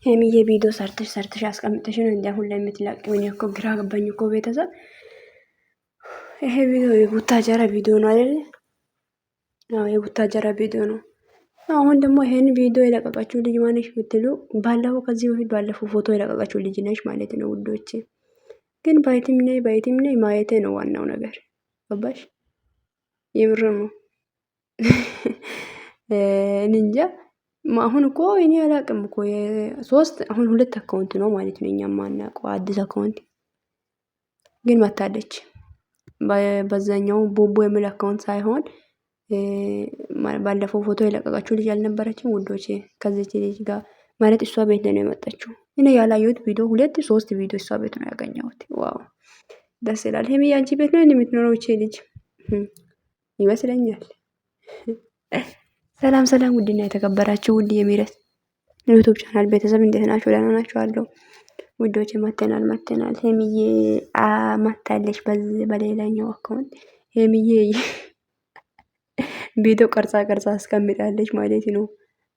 ሄሚዬ ቪዲዮ ሰርተሽ አስቀምጠሽ ነው እንዴ አሁን ላይ የምትለቂው? እኔ እኮ ግራ ገባኝ እኮ ቤተሰብ። ይሄ ቪዲዮ የቡታጀራ ቪዲዮ ነው አይደል? አዎ የቡታጀራ ቪዲዮ ነው። አሁን ደግሞ ይሄን ቪዲዮ የለቀቀችው ልጅ ማነሽ ብትሉ ባለፈው ከዚህ በፊት ባለፈው ፎቶ የለቀቀችው ልጅ ነች ማለት ነው ውዶቼ። ግን ባይትም ነይ ማየቴ ነው ዋናው ነገር ገባሽ? የምር ነው። እንጃ አሁን እኮ እኔ አላቅም እኮ ሶስት አሁን ሁለት አካውንት ነው ማለት ነው እኛ ማናውቀው አዲስ አካውንት ግን መታለች። በዛኛው ቦቦ የሚል አካውንት ሳይሆን ባለፈው ፎቶ የለቀቀችው ልጅ አልነበረችም ውዶቼ? ከዚች ልጅ ጋር ማለት እሷ ቤት ነው የመጣችው። እኔ ያላየሁት ቪዲዮ ሁለት ሶስት ቪዲዮ እሷ ቤት ነው ያገኘሁት። ዋው ደስ ይላል። ሄሚ አንቺ ቤት ነው የምትኖረው እቺ ልጅ ይመስለኛል። ሰላም ሰላም፣ ውድና የተከበራችሁ ውድ የሚረት ዩቲዩብ ቻናል ቤተሰብ እንዴት ናችሁ? ደህና ናችሁ? አለው ውዶች መተናል ሄሚዬ መታለች። በሌላኛው አካውንት ሄሚዬ ቪዲዮ ቀርጻ አስቀምጣለች ማለት ነው።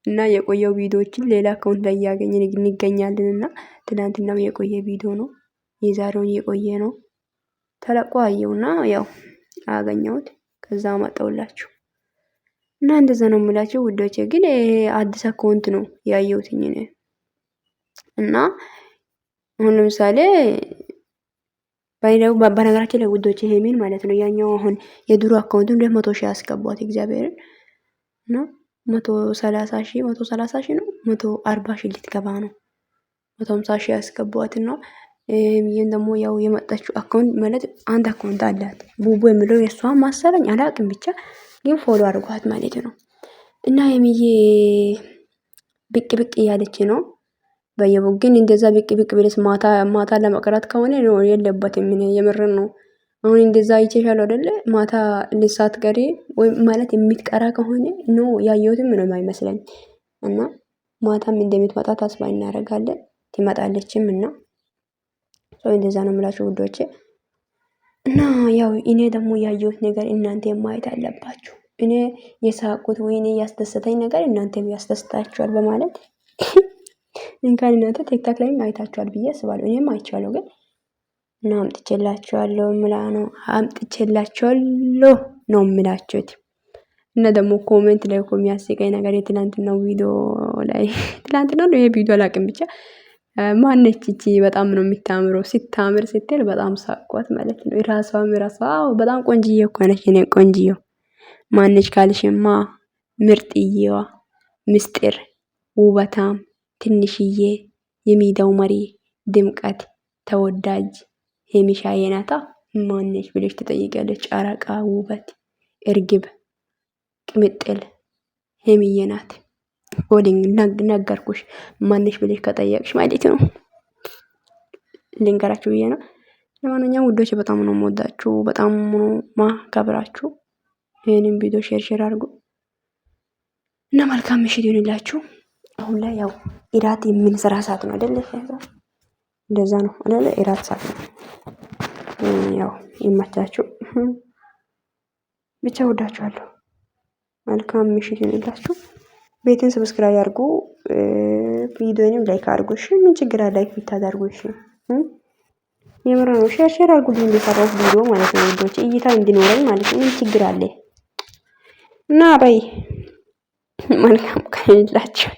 እና የቆየው ቪዲዮዎችን ሌላ አካውንት ላይ እያገኘን እንገኛለን። እና ትናንትናው የቆየ ቪዲዮ ነው፣ የዛሬውን የቆየ ነው። ተለቆ አየውና ያው አገኘሁት፣ ከዛ መጣውላችሁ እና እንደዛ ነው የምላችሁ ውዶቼ። ግን አዲስ አካውንት ነው ያየሁትኝ ነው። እና አሁን ለምሳሌ ባይለው በነገራችን ላይ ውዶቼ ሄሚን ማለት ነው ያኛው አሁን የድሮ አካውንቱን 200,000 ያስገቧት እግዚአብሔርን እና 130,000 ነው 140,000 ልትገባ ነው 150,000 ያስገቧት እና ይሄን ደግሞ ያው የመጣችው አካውንት ማለት አንድ አካውንት አላት ቡቡ የሚለው የሷ ማሰለኝ አላቅም ብቻ ግን ፎሎ አድርጓት ማለት ነው። እና ሄሚዬ ብቅ እያለች ነው በየቦታው። ግን እንደዛ ብቅ ብለስ ማታ ለመቅረት ከሆነ ነው የለበትም። ምን የምርን ነው አሁን እንደዛ ይቼሻል አይደለ? ማታ ልሳት ቀሪ ወይ ማለት የምትቀራ ከሆነ ነው ያየሁትም ምንም አይመስለኝ። እና ማታም እንደምትመጣ ተስፋ እናደርጋለን ትመጣለችም። እና እንደዛ ነው የምላችሁ ውዶቼ። እና ያው እኔ ደግሞ ያየሁት ነገር እናንተ ማየት አለባችሁ። እኔ የሳቁት ወይኔ ያስደሰተኝ ነገር እናንተም ያስደስታችኋል በማለት እንኳን እናንተ ቲክታክ ላይ አይታችኋል ብዬ አስባለሁ። እኔም አይቻለሁ። ግን እና አምጥቼላችኋለሁ ነው የምላችሁት። እና ደግሞ ኮሜንት ላይ እኮ የሚያስቀኝ ነገር የትላንትናው ቪዲዮ ላይ ትላንትና ነው ይሄ ቪዲዮ አላቅም ብቻ ማነች እቺ በጣም ነው የምታምረው። ስታምር ስትል በጣም ሳቋት ማለት ነው። ራሷ በጣም ቆንጅዬ እኮ ነች። እኔ ቆንጅዬው ማነች ካልሽማ ምርጥዬዋ ምስጢር ውበታም ትንሽዬ የሚዳው መሪ ድምቀት ተወዳጅ ሄሚሻዬ ናታ። ማነች ብለሽ ትጠይቂያለሽ። ጨረቃ ውበት እርግብ ቅምጥል ሄሚዬ ናት። ወዲን ነገርኩሽ ማነሽ ብለሽ ከጠየቅሽ ማለት ነው። ልንገራችሁ ብዬ ነው። ለማንኛውም ውዶች በጣም ነው የምወዳችሁ፣ በጣም ነው ማከብራችሁ። ይሄንን ቪዲዮ ሼር አድርጉ እና መልካም ምሽት ይሁንላችሁ። አሁን ላይ ያው ኢራት የምንሰራ ሰዓት ነው አይደል? እንደዛ ነው አይደል? ኢራት ሰዓት ነው። ያው ይመቻችሁ። ብቻ ወዳችኋለሁ። መልካም ምሽት ይሁንላችሁ። ቤትን ሰብስክራይብ አድርጉ፣ ቪዲዮንም ላይክ አድርጉ። እሺ ምን ችግር አለ ላይክ ብታደርጉ? እሺ የምር ነው። ሼር አድርጉልኝ እንደሰራሁት ቪዲዮ ማለት ነው ውዶች፣ እይታ እንዲኖረኝ ማለት ነው። ምን ችግር አለ? እና ባይ መልካም ቀን ይሁንላችሁ።